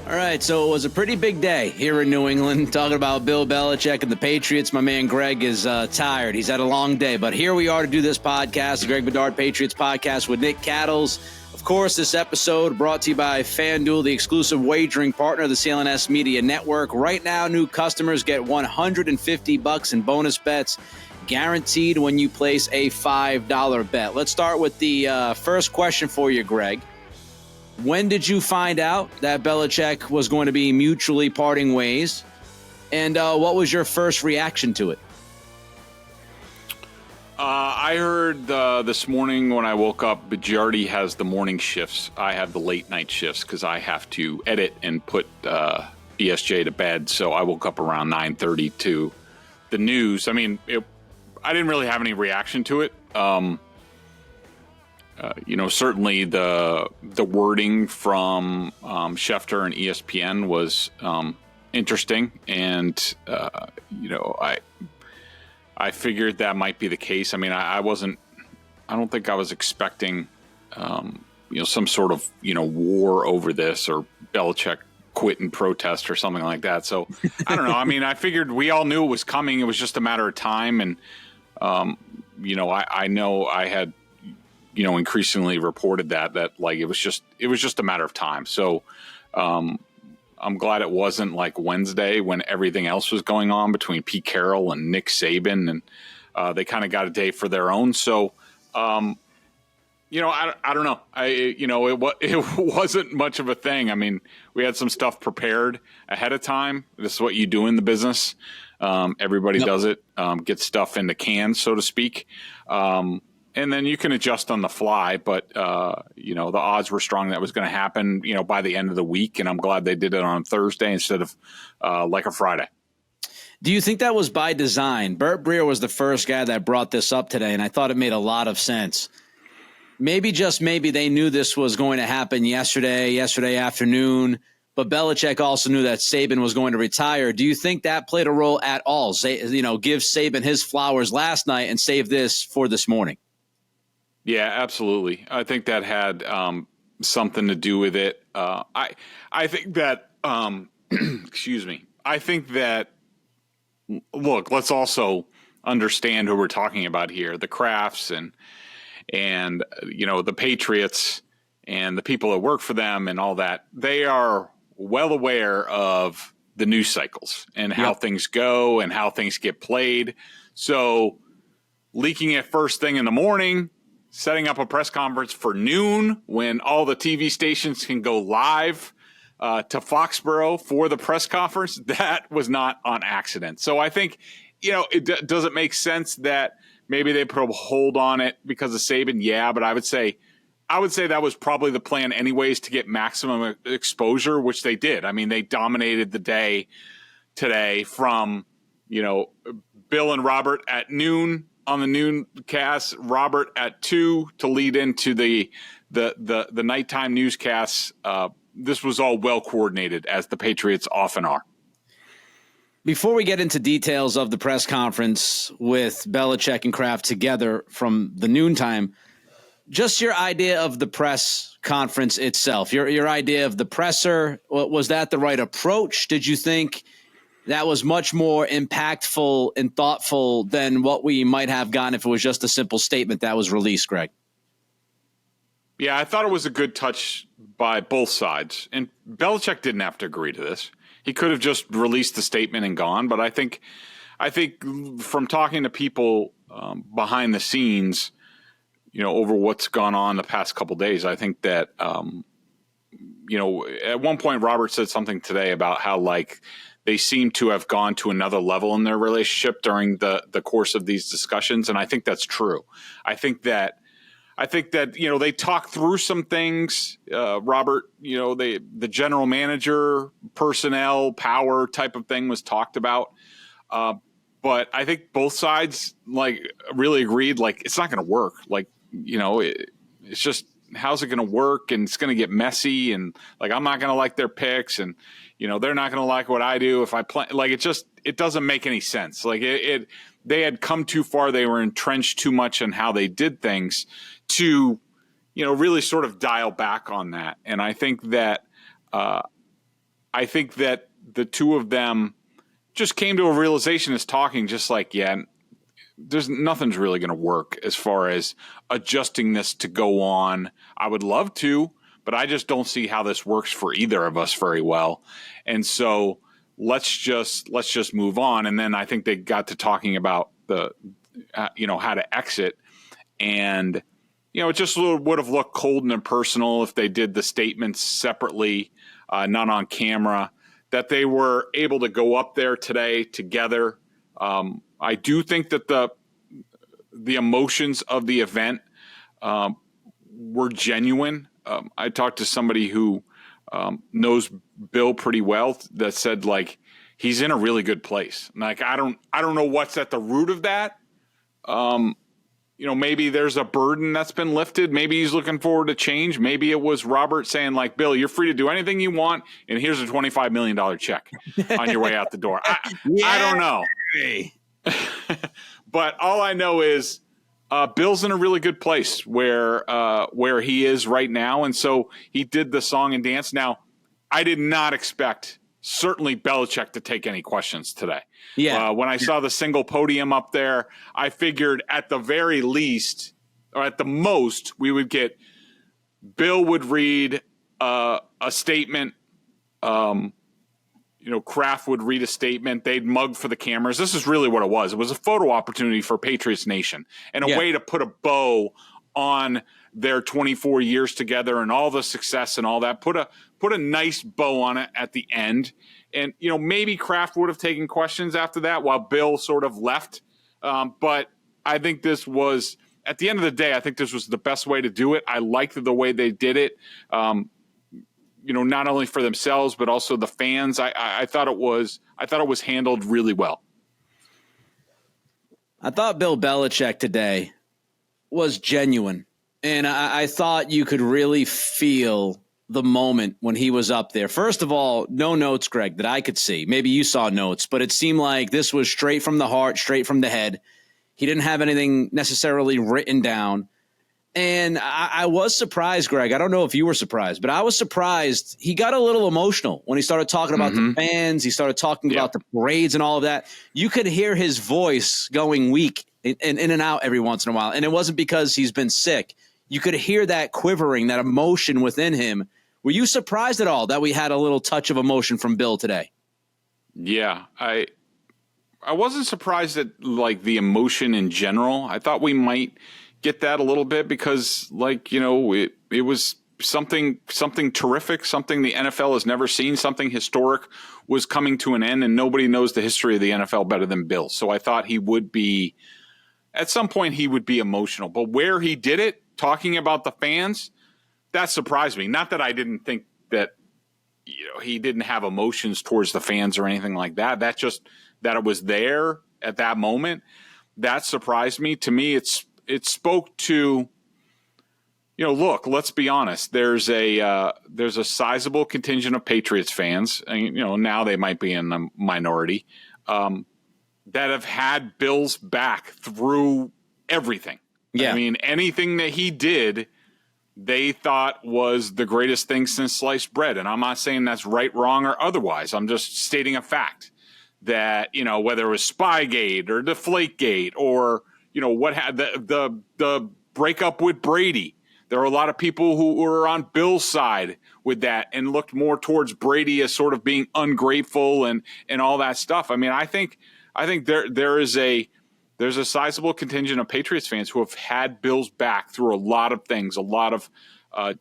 All right, so it was a pretty big day here in New England, talking about Bill Belichick and the Patriots. My man Greg is tired. He's had a long day, but here we are to do this podcast, the Greg Bedard Patriots Podcast with Nick Cattles. Of course, this episode brought to you by FanDuel, the exclusive wagering partner of the CLNS Media Network. Right now, new customers get $150 in bonus bets guaranteed when you place a $5 bet. Let's start with the first question for you, Greg. When did you find out that Belichick was going to be mutually parting ways? And what was your first reaction to it? I heard this morning when I woke up, Jerod has the morning shifts. I have the late night shifts because I have to edit and put ESJ to bed. So I woke up around 9:30 to the news. I mean, I didn't really have any reaction to it. Certainly the wording from Schefter and ESPN was interesting, and I figured that might be the case. I mean, I don't think I was expecting some sort of war over this, or Belichick quit and protest or something like that. So I don't know. I mean, I figured we all knew it was coming. It was just a matter of time, and I know I had increasingly reported that like it was just a matter of time. So I'm glad it wasn't like Wednesday when everything else was going on between Pete Carroll and Nick Saban, and they kind of got a day for their own. So I don't know. It wasn't much of a thing. I mean, we had some stuff prepared ahead of time. This is what you do in the business. Everybody does it. Get stuff in the can, so to speak. And then you can adjust on the fly, but, the odds were strong that was going to happen, by the end of the week. And I'm glad they did it on Thursday instead of like a Friday. Do you think that was by design? Burt Breer was the first guy that brought this up today, and I thought it made a lot of sense. Maybe, just maybe, they knew this was going to happen yesterday afternoon, but Belichick also knew that Saban was going to retire. Do you think that played a role at all? Give Saban his flowers last night and save this for this morning. Yeah, absolutely. I think that had something to do with it. I think that, excuse me. I think that, look, let's also understand who we're talking about here. The Krafts and the Patriots and the people that work for them and all that. They are well aware of the news cycles and how things go and how things get played. So leaking it first thing in the morning, setting up a press conference for noon when all the TV stations can go live to Foxborough for the press conference, that was not on accident. So I think, does it make sense that maybe they put a hold on it because of Saban? Yeah, but I would say that was probably the plan anyways, to get maximum exposure, which they did. I mean, they dominated the day today from, Bill and Robert at noon on the noon cast, Robert at 2 to lead into the nighttime newscasts. This was all well coordinated, as the Patriots often are. Before we get into details of the press conference with Belichick and Kraft together from the noontime, just your idea of the press conference itself, your idea of the presser, was that the right approach? Did you think that was much more impactful and thoughtful than what we might have gotten if it was just a simple statement that was released, Greg? Yeah, I thought it was a good touch by both sides. And Belichick didn't have to agree to this. He could have just released the statement and gone. But I think from talking to people behind the scenes, over what's gone on the past couple of days, I think that, at one point Robert said something today about how, like, they seem to have gone to another level in their relationship during the course of these discussions. And I think that's true. I think that, they talked through some things, Robert, the general manager, personnel, power type of thing was talked about. But I think both sides really agreed, it's not going to work. It's just, how's it going to work? And it's going to get messy. And I'm not going to like their picks, and, they're not going to like what I do if I play. It doesn't make any sense. They had come too far. They were entrenched too much in how they did things to, really sort of dial back on that. And I think that, I think that the two of them just came to a realization as talking, just like, nothing's really going to work as far as adjusting this to go on. I would love to, but I just don't see how this works for either of us very well. And so let's just move on. And then I think they got to talking about the, how to exit. And, it just would have looked cold and impersonal if they did the statements separately, not on camera, that they were able to go up there today together. I do think that the emotions of the event were genuine. I talked to somebody who knows Bill pretty well that said, like, he's in a really good place. Like, I don't know what's at the root of that. Maybe there's a burden that's been lifted. Maybe he's looking forward to change. Maybe it was Robert saying, like, Bill, you're free to do anything you want, and here's a $25 million check on your way out the door. I don't know. But all I know is Bill's in a really good place where he is right now. And so he did the song and dance. Now, I did not expect certainly Belichick to take any questions today. Yeah. When I saw the single podium up there, I figured at the very least, or at the most, we would get Bill would read a statement. Kraft would read a statement. They'd mug for the cameras. This is really what it was. It was a photo opportunity for Patriots Nation and a way to put a bow on their 24 years together and all the success and all that. Put a nice bow on it at the end. And, maybe Kraft would have taken questions after that while Bill sort of left. But I think this was, at the end of the day, I think this was the best way to do it. I liked the way they did it. Not only for themselves, but also the fans. I thought it was handled really well. I thought Bill Belichick today was genuine. And I thought you could really feel the moment when he was up there. First of all, no notes, Greg, that I could see. Maybe you saw notes, but it seemed like this was straight from the heart, straight from the head. He didn't have anything necessarily written down. And I was surprised, Greg. I don't know if you were surprised, but I was surprised. He got a little emotional when he started talking about the fans. He started talking about the parades and all of that. You could hear his voice going weak in and out every once in a while. And it wasn't because he's been sick. You could hear that quivering, that emotion within him. Were you surprised at all that we had a little touch of emotion from Bill today? Yeah, I wasn't surprised at the emotion in general. I thought we might get that a little bit because it was something terrific, something the NFL has never seen, something historic was coming to an end, and nobody knows the history of the NFL better than Bill. So I thought he would be, at some point he would be emotional, but where he did it, talking about the fans, that surprised me. Not that I didn't think that, he didn't have emotions towards the fans or anything like that. That it was there at that moment. That surprised me. To me, it spoke to, look, let's be honest. There's a sizable contingent of Patriots fans, and, now they might be in the minority, that have had Bill's back through everything. Yeah. I mean, anything that he did, they thought was the greatest thing since sliced bread. And I'm not saying that's right, wrong, or otherwise. I'm just stating a fact that, whether it was Spygate or Deflategate or, what had the breakup with Brady. There are a lot of people who were on Bill's side with that and looked more towards Brady as sort of being ungrateful and all that stuff. I mean, I think there's a sizable contingent of Patriots fans who have had Bill's back through a lot of things, a lot of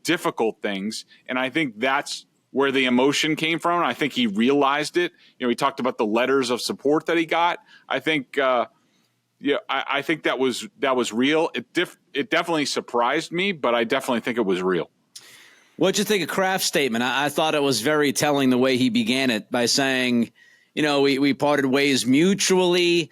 difficult things. And I think that's where the emotion came from. I think he realized it. He talked about the letters of support that he got. I think, I think that was real. It definitely surprised me, but I definitely think it was real. What'd you think of Kraft's statement? I thought it was very telling the way he began it by saying, we parted ways mutually.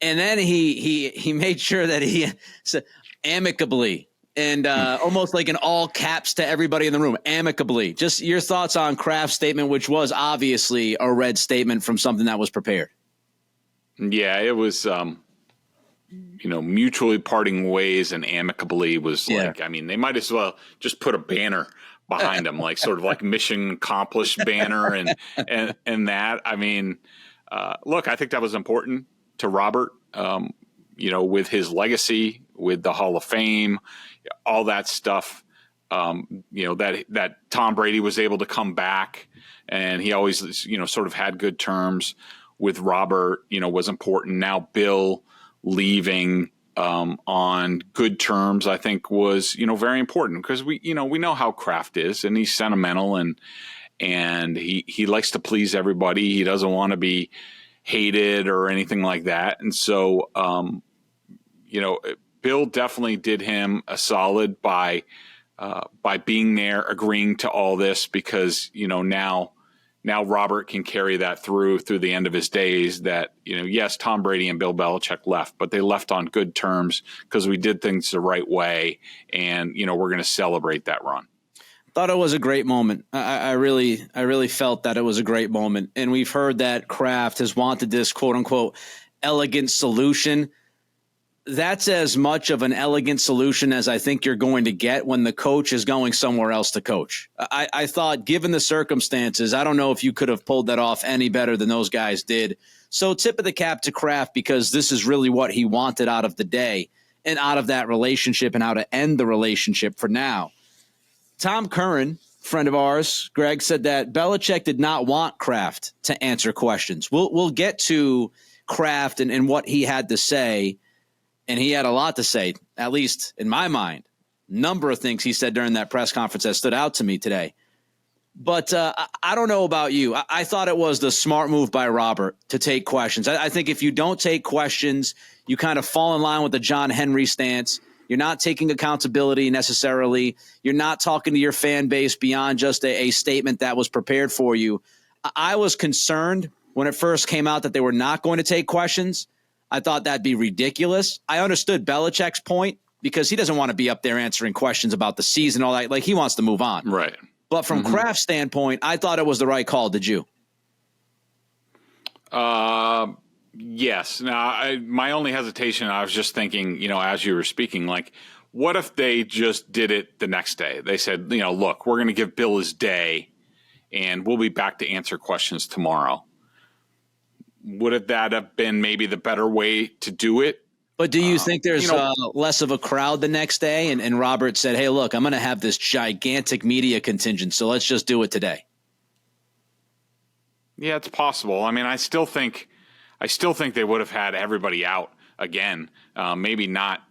And then he made sure that he said amicably and almost like in all caps to everybody in the room, amicably. Just your thoughts on Kraft's statement, which was obviously a red statement from something that was prepared. Yeah, it was, mutually parting ways and amicably was like, I mean, they might as well just put a banner behind him, like sort of like mission accomplished banner and that. I mean, look, I think that was important to Robert, with his legacy, with the Hall of Fame, all that stuff. That Tom Brady was able to come back, and he always, sort of had good terms with Robert, was important. Now Bill leaving on good terms, I think was, very important, because we know how Kraft is, and he's sentimental, and he likes to please everybody. He doesn't want to be hated or anything like that. And so, Bill definitely did him a solid by being there, agreeing to all this, because, now Robert can carry that through the end of his days, that, yes, Tom Brady and Bill Belichick left, but they left on good terms because we did things the right way. And, we're going to celebrate that run. Thought it was a great moment. I really felt that it was a great moment. And we've heard that Kraft has wanted this quote unquote elegant solution. That's as much of an elegant solution as I think you're going to get when the coach is going somewhere else to coach. I thought, given the circumstances, I don't know if you could have pulled that off any better than those guys did. So tip of the cap to Kraft, because this is really what he wanted out of the day and out of that relationship, and how to end the relationship for now. Tom Curran, friend of ours, Greg, said that Belichick did not want Kraft to answer questions. We'll get to Kraft and what he had to say. And he had a lot to say, at least in my mind. Number of things he said during that press conference that stood out to me today. But I don't know about you. I thought it was the smart move by Robert to take questions. I think if you don't take questions, you kind of fall in line with the John Henry stance. You're not taking accountability necessarily. You're not talking to your fan base beyond just a statement that was prepared for you. I was concerned when it first came out that they were not going to take questions. I thought that'd be ridiculous. I understood Belichick's point, because he doesn't want to be up there answering questions about the season, all that. Like, he wants to move on. Right. But from Kraft's standpoint, I thought it was the right call. Did you? Yes. Now, my only hesitation, I was just thinking, as you were speaking, like, what if they just did it the next day? They said, look, we're going to give Bill his day, and we'll be back to answer questions tomorrow. Would that have been maybe the better way to do it? But do you think there's less of a crowd the next day? And Robert said, hey, look, I'm going to have this gigantic media contingent, so let's just do it today. Yeah, it's possible. I mean, I still think they would have had everybody out again. Maybe not,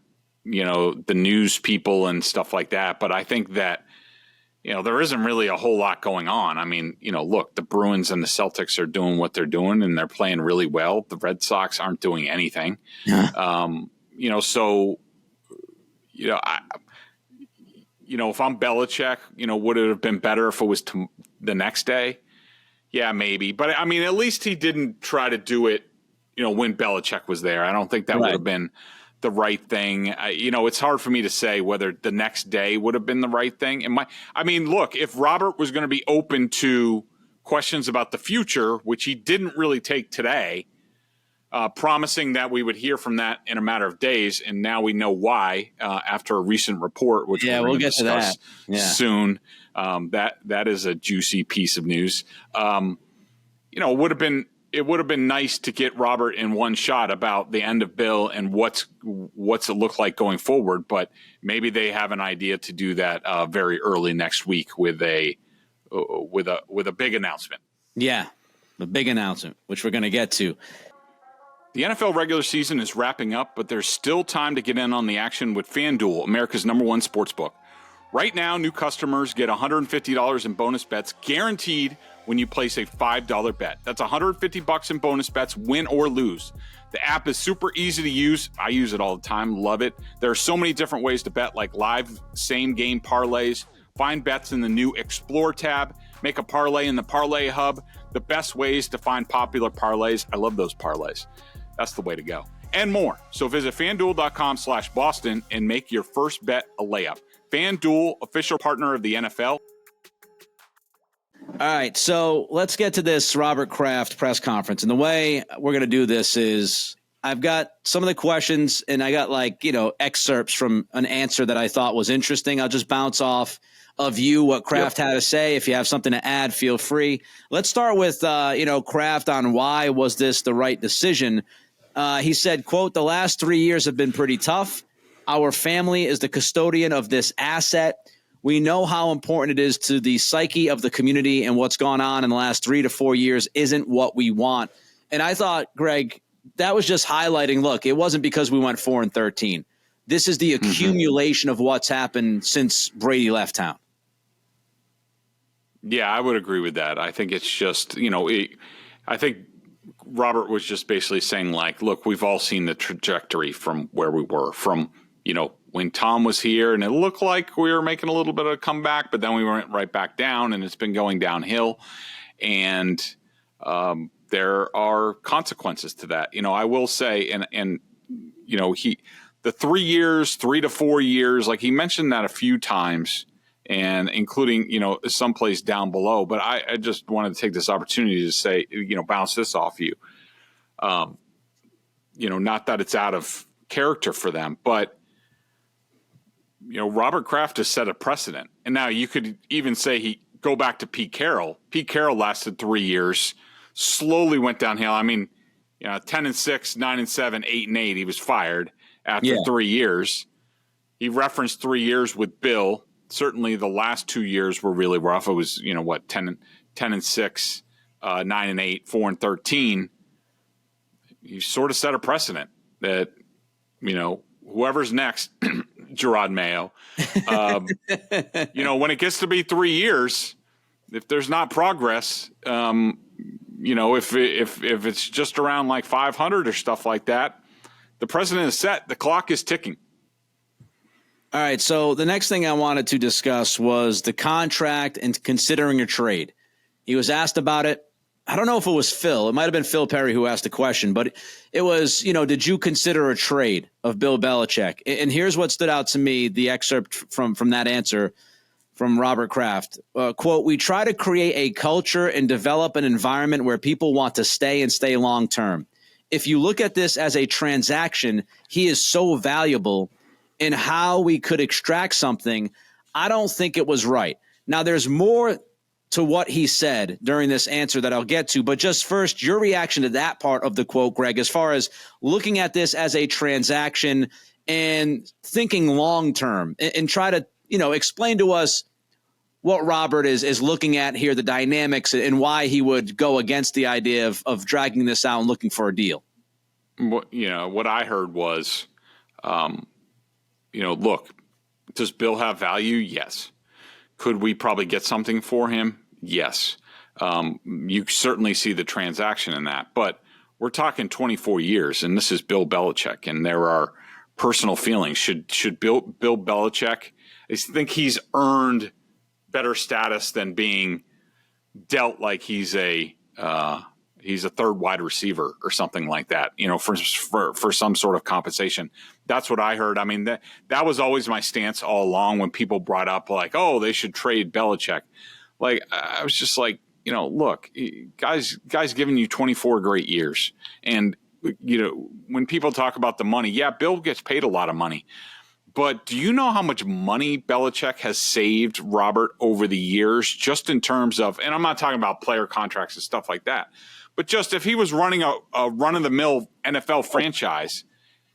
the news people and stuff like that. But I think that, there isn't really a whole lot going on. I mean, look, the Bruins and the Celtics are doing what they're doing, and they're playing really well. The Red Sox aren't doing anything. Yeah. So, if I'm Belichick, would it have been better if it was the next day? Yeah, maybe. But I mean, at least he didn't try to do it, when Belichick was there. I don't think that would have been the right thing. It's hard for me to say whether the next day would have been the right thing. Look, if Robert was going to be open to questions about the future, which he didn't really take today, promising that we would hear from that in a matter of days, and now we know why after a recent report, which we'll get to that soon. That is a juicy piece of news. It would have been nice to get Robert in one shot about the end of Bill and what's it look like going forward. But maybe they have an idea to do that very early next week with a big announcement. Yeah, a big announcement, which we're going to get to. The NFL regular season is wrapping up, but there's still time to get in on the action with FanDuel, America's #1 sportsbook. Right now, new customers get $150 in bonus bets guaranteed when you place a $5 bet. That's $150 in bonus bets, win or lose. The app is super easy to use. I use it all the time, love it. There are so many different ways to bet, like live same-game parlays. Find bets in the new Explore tab. Make a parlay in the Parlay Hub. The best ways to find popular parlays. I love those parlays. That's the way to go. And more. So visit FanDuel.com/Boston and make your first bet a layup. FanDuel, official partner of the NFL. All right, so let's get to this Robert Kraft press conference. And the way we're going to do this is I've got some of the questions, and I got excerpts from an answer that I thought was interesting. I'll just bounce off of you, what Kraft had to say. If you have something to add, feel free. Let's start with, Kraft on why was this the right decision. He said, quote, "The last 3 years have been pretty tough. Our family is the custodian of this asset. We know how important it is to the psyche of the community, and what's gone on in the last 3 to 4 years isn't what we want." And I thought, Greg, that was just highlighting, look, it wasn't because we went 4-13. This is the accumulation of what's happened since Brady left town. Yeah, I would agree with that. I think it's just, I think Robert was just basically saying, like, look, we've all seen the trajectory from where we were from, when Tom was here, and it looked like we were making a little bit of a comeback, but then we went right back down, and it's been going downhill. And there are consequences to that. I will say, the 3 years, 3 to 4 years, like he mentioned that a few times, and including, someplace down below. But I just wanted to take this opportunity to say, bounce this off you. Not that it's out of character for them, but, Robert Kraft has set a precedent. And now you could even say go back to Pete Carroll. Pete Carroll lasted 3 years, slowly went downhill. I mean, 10-6, 9-7, 8-8, he was fired after 3 years. He referenced 3 years with Bill. Certainly the last 2 years were really rough. It was, 10-6, 9-8, 4-13. You sort of set a precedent that, whoever's next, Jerod Mayo, when it gets to be 3 years, if there's not progress, if it's just around like 500 or stuff like that, the precedent is set. The clock is ticking. All right, so the next thing I wanted to discuss was the contract and considering a trade. He was asked about it. I don't know if it was Phil. It might have been Phil Perry who asked the question, but it was, did you consider a trade of Bill Belichick? And here's what stood out to me, the excerpt from that answer from Robert Kraft. Quote, "We try to create a culture and develop an environment where people want to stay and stay long term. If you look at this as a transaction, he is so valuable in how we could extract something. I don't think it was right." Now, there's more to what he said during this answer that I'll get to, but just first, your reaction to that part of the quote, Greg, as far as looking at this as a transaction and thinking long term, and try to, explain to us what Robert is looking at here, the dynamics, and why he would go against the idea of dragging this out and looking for a deal. What I heard was, look, does Bill have value? Yes. Could we probably get something for him? Yes. You certainly see the transaction in that, but we're talking 24 years, and this is Bill Belichick, and there are personal feelings. Should Bill Belichick, I think he's earned better status than being dealt like he's a third wide receiver or something like that, for some sort of compensation. That's what I heard. I mean, that was always my stance all along when people brought up like, oh, they should trade Belichick. Like, I was just like, look, guys giving you 24 great years. And, when people talk about the money, yeah, Bill gets paid a lot of money. But do you know how much money Belichick has saved, Robert, over the years, just in terms of, and I'm not talking about player contracts and stuff like that, but just if he was running a run-of-the-mill NFL franchise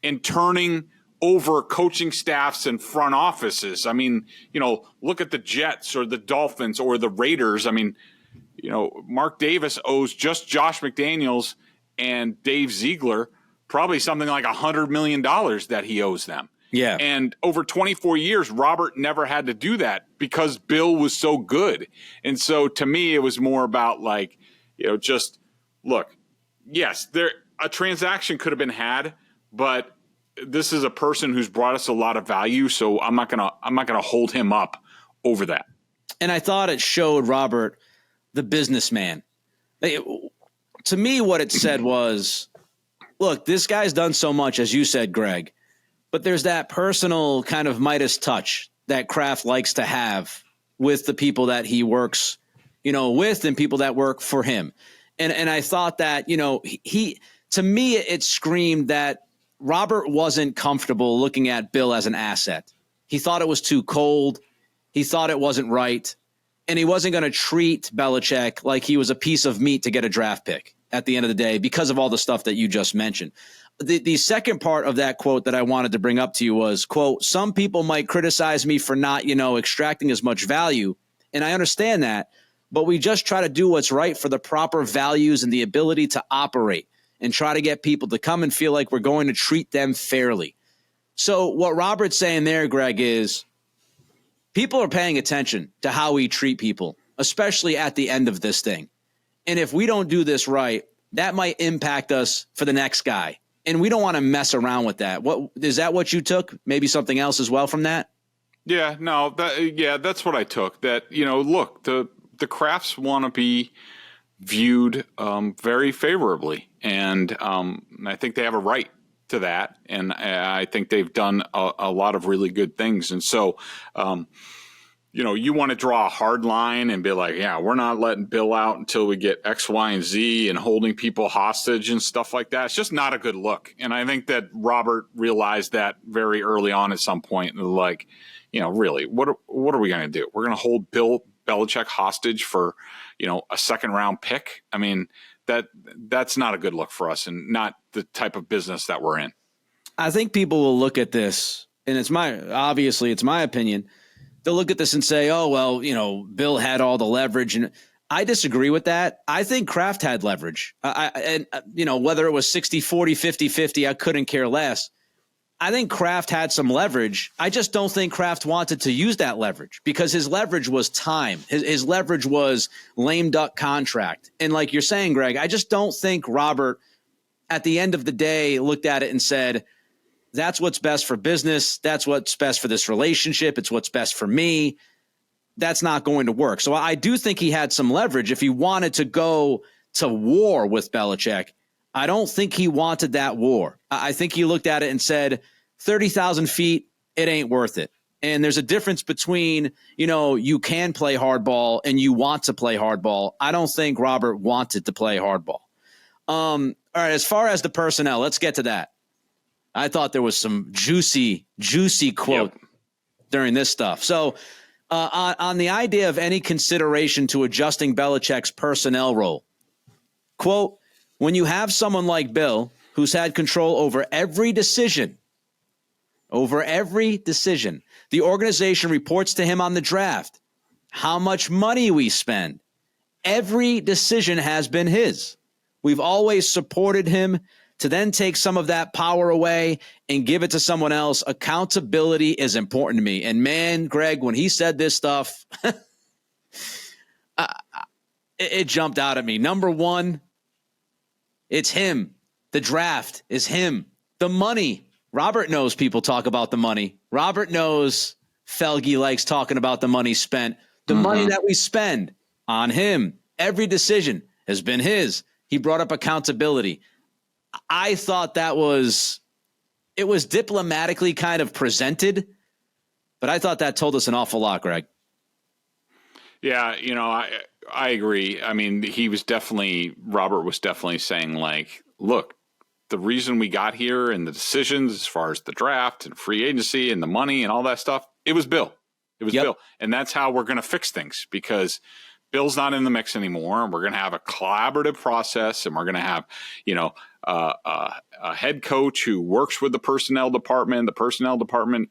and turning over coaching staffs and front offices. I mean, look at the Jets or the Dolphins or the Raiders. I mean, Mark Davis owes just Josh McDaniels and Dave Ziegler probably something like $100 million that he owes them. Yeah. And over 24 years, Robert never had to do that because Bill was so good. And so to me, it was more about like, just look, yes, a transaction could have been had, but this is a person who's brought us a lot of value. So I'm not going to hold him up over that. And I thought it showed Robert, the businessman. To me, what it said was, look, this guy's done so much, as you said, Greg, but there's that personal kind of Midas touch that Kraft likes to have with the people that he works, with and people that work for him. And I thought that, to me, it screamed that Robert wasn't comfortable looking at Bill as an asset. He thought it was too cold. He thought it wasn't right. And he wasn't going to treat Belichick like he was a piece of meat to get a draft pick at the end of the day because of all the stuff that you just mentioned. The second part of that quote that I wanted to bring up to you was, quote, some people might criticize me for not, extracting as much value. And I understand that, but we just try to do what's right for the proper values and the ability to operate and try to get people to come and feel like we're going to treat them fairly. So what Robert's saying there, Greg, is people are paying attention to how we treat people, especially at the end of this thing. And if we don't do this right, that might impact us for the next guy. And we don't want to mess around with that. What is that what you took? Maybe something else as well from that? Yeah, no, that's what I took. That, look, the Krafts want to be viewed very favorably. And I think they have a right to that. And I think they've done a lot of really good things. And so, you want to draw a hard line and be like, yeah, we're not letting Bill out until we get X, Y, and Z and holding people hostage and stuff like that. It's just not a good look. And I think that Robert realized that very early on at some point. Like, really, what are we going to do? We're going to hold Bill Belichick hostage for, a second round pick. I mean, that's not a good look for us and not the type of business that we're in. I think people will look at this, and it's my opinion. They'll look at this and say, oh, well, Bill had all the leverage. And I disagree with that. I think Kraft had leverage. Whether it was 60-40, 50-50, I couldn't care less. I think Kraft had some leverage. I just don't think Kraft wanted to use that leverage because his leverage was time. His leverage was lame duck contract. And like you're saying, Greg, I just don't think Robert at the end of the day looked at it and said, that's what's best for business. That's what's best for this relationship. It's what's best for me. That's not going to work. So I do think he had some leverage if he wanted to go to war with Belichick. I don't think he wanted that war. I think he looked at it and said, 30,000 feet, it ain't worth it. And there's a difference between, you can play hardball and you want to play hardball. I don't think Robert wanted to play hardball. All right, as far as the personnel, let's get to that. I thought there was some juicy quote during this stuff. So on the idea of any consideration to adjusting Belichick's personnel role, quote, when you have someone like Bill who's had control over every decision, the organization reports to him on the draft, how much money we spend. Every decision has been his. We've always supported him. To then take some of that power away and give it to someone else, accountability is important to me. And man, Greg, when he said this stuff, it jumped out at me. Number one, it's him. The draft is him. The money. Robert knows people talk about the money. Robert knows Felge likes talking about the money spent. The money that we spend on him. Every decision has been his. He brought up accountability. I thought it was diplomatically kind of presented, but I thought that told us an awful lot, Greg. Yeah, I agree. I mean, Robert was definitely saying like, look, the reason we got here and the decisions as far as the draft and free agency and the money and all that stuff, it was Bill. It was Bill. And that's how we're going to fix things because Bill's not in the mix anymore. And we're going to have a collaborative process and we're going to have, a head coach who works with the personnel department. The personnel department,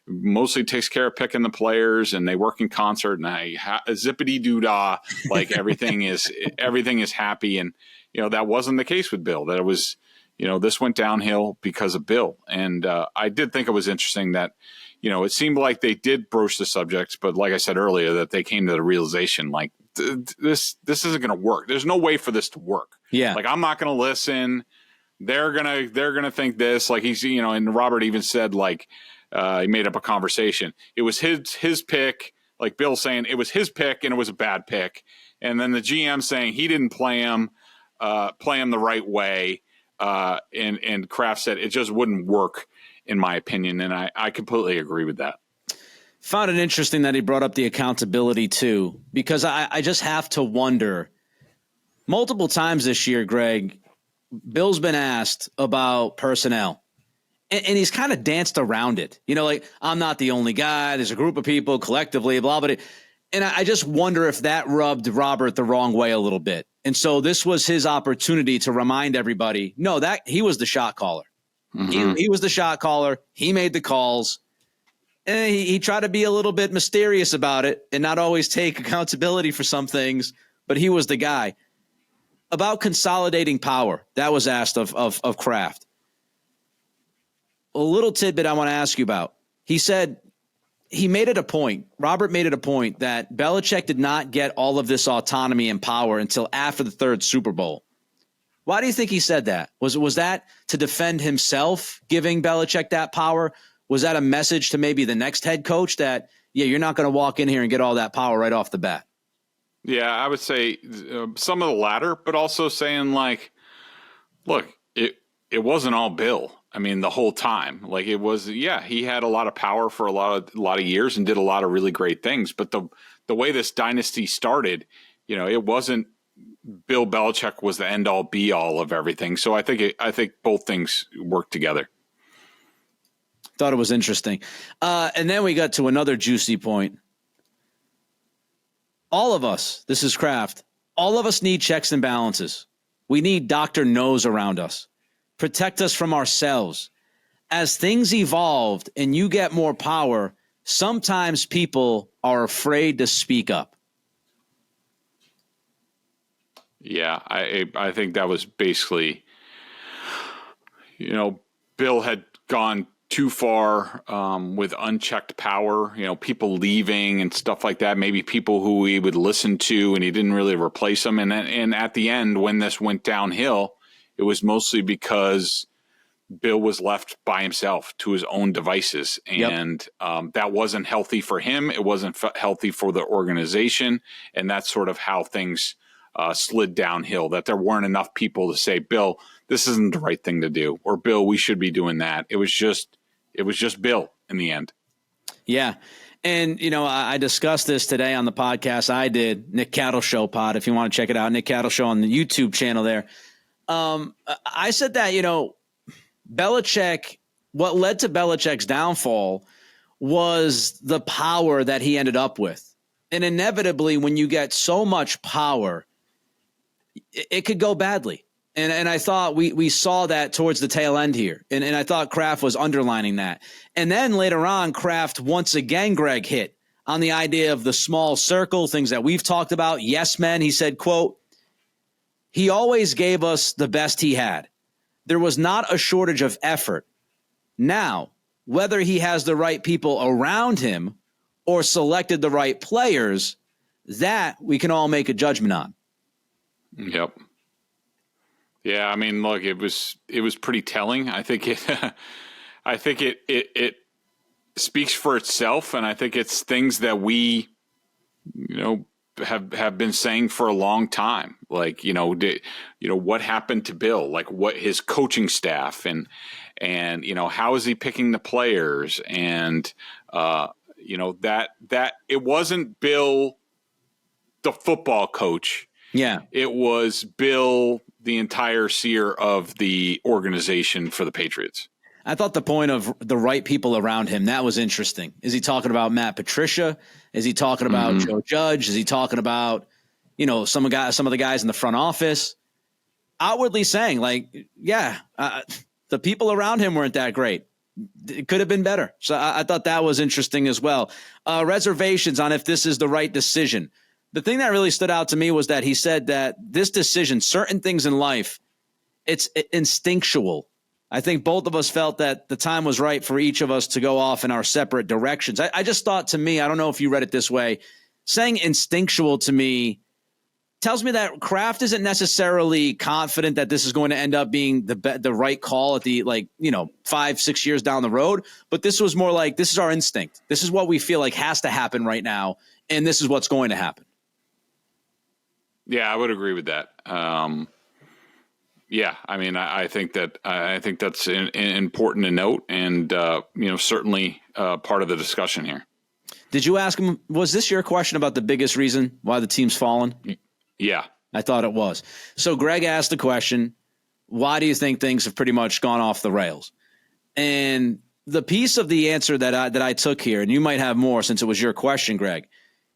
mostly takes care of picking the players and they work in concert and zippity doo dah, like everything is happy. And, that wasn't the case with Bill. That it was, this went downhill because of Bill. And I did think it was interesting that, it seemed like they did broach the subject, but like I said earlier, that they came to the realization like this isn't going to work. There's no way for this to work. Yeah. Like I'm not going to listen. They're going to think this, like he's, and Robert even said like he made up a conversation. It was his pick, like Bill saying it was his pick and it was a bad pick. And then the GM saying he didn't play him the right way. And Kraft said it just wouldn't work in my opinion. And I completely agree with that. Found it interesting that he brought up the accountability too, because I just have to wonder multiple times this year, Greg, Bill's been asked about personnel and he's kind of danced around it. You know, like, I'm not the only guy. There's a group of people collectively, blah, blah. And I just wonder if that rubbed Robert the wrong way a little bit. And so this was his opportunity to remind everybody, no, that he was the shot caller. Mm-hmm. He was the shot caller. He made the calls. And he tried to be a little bit mysterious about it and not always take accountability for some things, but he was the guy. About consolidating power, that was asked of Kraft. A little tidbit I want to ask you about. He said he made it a point, Robert made it a point, that Belichick did not get all of this autonomy and power until after the third Super Bowl. Why do you think he said that? Was that to defend himself, giving Belichick that power? Was that a message to maybe the next head coach that, yeah, you're not going to walk in here and get all that power right off the bat? Yeah, I would say some of the latter, but also saying, like, look, it wasn't all Bill. I mean, the whole time, like, it was, yeah, he had a lot of power for a lot of years and did a lot of really great things. But the way this dynasty started, you know, it wasn't Bill Belichick was the end all be all of everything. So I think both things work together. Thought it was interesting. And then we got to another juicy point. All of us, this is Kraft, all of us need checks and balances. We need Dr. Nose around us. Protect us from ourselves. As things evolved and you get more power, sometimes people are afraid to speak up. Yeah, I think that was basically, you know, Bill had gone too far with unchecked power, you know, people leaving and stuff like that, maybe people who he would listen to and he didn't really replace them. And at the end, when this went downhill, it was mostly because Bill was left by himself to his own devices. And that wasn't healthy for him. It wasn't healthy for the organization. And that's sort of how things slid downhill, that there weren't enough people to say, Bill, this isn't the right thing to do, or Bill, we should be doing that. It was just Bill in the end. Yeah. And, you know, I discussed this today on the podcast I did, Nick Cattle Show pod, if you want to check it out, Nick Cattle Show on the YouTube channel there. I said that, you know, Belichick, what led to Belichick's downfall was the power that he ended up with. And inevitably, when you get so much power, it could go badly. And I thought we saw that towards the tail end here. And I thought Kraft was underlining that. And then later on, Kraft once again, Greg, hit on the idea of the small circle, things that we've talked about. Yes, men. He said, quote, he always gave us the best he had. There was not a shortage of effort. Now, whether he has the right people around him or selected the right players, that we can all make a judgment on. Yep. Yeah, I mean, look, it was pretty telling. I think it speaks for itself, and I think it's things that we, you know, have been saying for a long time. Like, you know, what happened to Bill? Like, what his coaching staff and you know, how is he picking the players? And you know, that it wasn't Bill, the football coach. Yeah, it was Bill, the entire seer of the organization for the Patriots. I thought the point of the right people around him, that was interesting. Is he talking about Matt Patricia? Is he talking about Joe Judge? Is he talking about, you know, some of the guys in the front office? Outwardly saying, like, yeah, the people around him weren't that great. It could have been better. So I thought that was interesting as well. Reservations on if this is the right decision. The thing that really stood out to me was that he said that this decision, certain things in life, it's instinctual. I think both of us felt that the time was right for each of us to go off in our separate directions. I just thought, to me, I don't know if you read it this way, saying instinctual to me tells me that Kraft isn't necessarily confident that this is going to end up being the right call at the, 5-6 years down the road. But this was more like, this is our instinct. This is what we feel like has to happen right now. And this is what's going to happen. Yeah, I would agree with that. Yeah, I mean, I think that's important to note, and certainly part of the discussion here. Did you ask him? Was this your question about the biggest reason why the team's fallen? Yeah, I thought it was. So Greg asked the question: why do you think things have pretty much gone off the rails? And the piece of the answer that I took here, and you might have more since it was your question, Greg,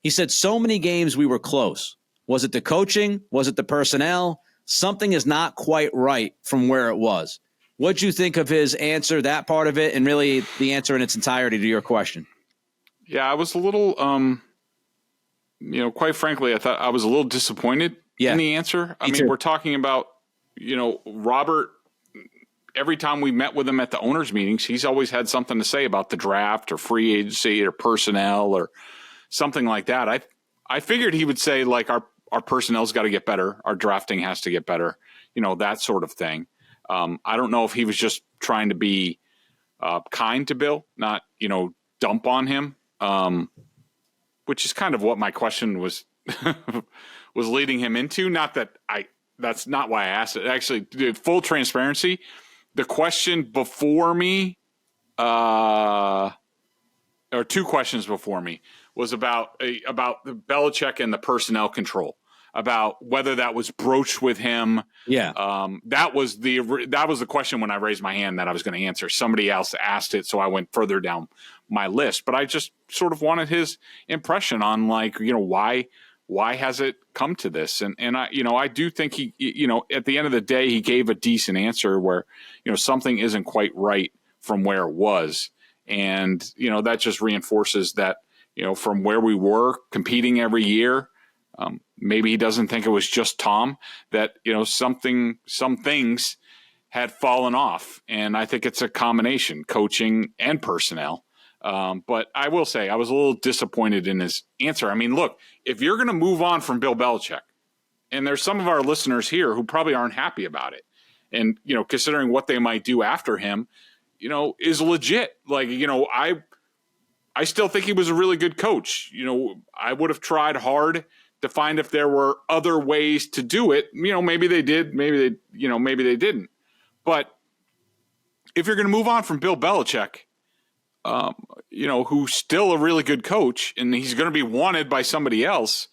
he said so many games we were close. Was it the coaching? Was it the personnel? Something is not quite right from where it was. What'd you think of his answer, that part of it, and really the answer in its entirety to your question? Yeah, I was a little, quite frankly, I thought I was a little disappointed in the answer. I mean, we're talking about, Robert, every time we met with him at the owners' meetings, he's always had something to say about the draft or free agency or personnel or something like that. I figured he would say, like, our personnel's got to get better. Our drafting has to get better, that sort of thing. I don't know if he was just trying to be kind to Bill, not, dump on him, which is kind of what my question was was leading him into. Not that that's not why I asked it. Actually, full transparency, the question before me, or two questions before me, was about the Belichick and the personnel control, about whether that was broached with him. Yeah. That was the question when I raised my hand that I was going to answer. Somebody else asked it, so I went further down my list. But I just sort of wanted his impression on, like, why has it come to this? And I do think he, at the end of the day, he gave a decent answer where, something isn't quite right from where it was. And, that just reinforces that, from where we were competing every year, maybe he doesn't think it was just Tom, that, some things had fallen off. And I think it's a combination, coaching and personnel. But I will say I was a little disappointed in his answer. I mean, look, if you're going to move on from Bill Belichick, and there's some of our listeners here who probably aren't happy about it, and, considering what they might do after him, is legit. Like, I still think he was a really good coach. I would have tried hard to find if there were other ways to do it. Maybe they did, maybe they didn't. But if you're going to move on from Bill Belichick, who's still a really good coach, and he's going to be wanted by somebody else,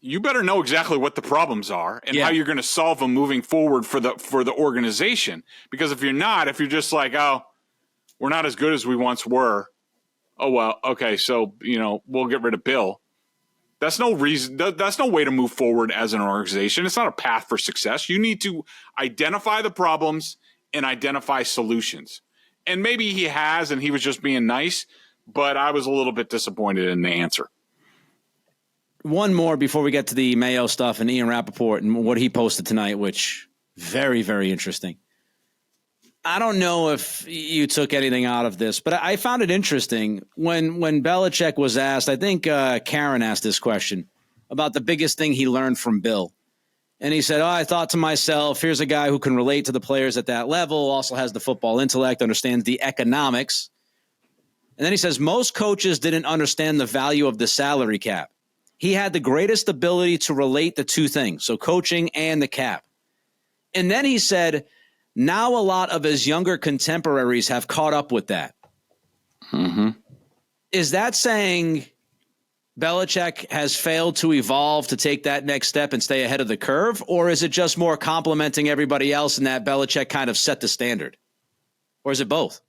you better know exactly what the problems are and how you're going to solve them moving forward for the organization. Because if you're just like, oh, we're not as good as we once were. Oh, well, okay, so, we'll get rid of Bill. That's no reason. That's no way to move forward as an organization. It's not a path for success. You need to identify the problems and identify solutions. And maybe he has, and he was just being nice, but I was a little bit disappointed in the answer. One more before we get to the Mayo stuff and Ian Rapoport and what he posted tonight, which very, very interesting. I don't know if you took anything out of this, but I found it interesting when Belichick was asked, I think Karen asked this question about the biggest thing he learned from Bill. And he said, I thought to myself, here's a guy who can relate to the players at that level, also has the football intellect, understands the economics. And then he says, most coaches didn't understand the value of the salary cap. He had the greatest ability to relate the two things, so coaching and the cap. And then he said, now a lot of his younger contemporaries have caught up with that. Mm-hmm. Is that saying Belichick has failed to evolve to take that next step and stay ahead of the curve? Or is it just more complimenting everybody else and that Belichick kind of set the standard? Or is it both?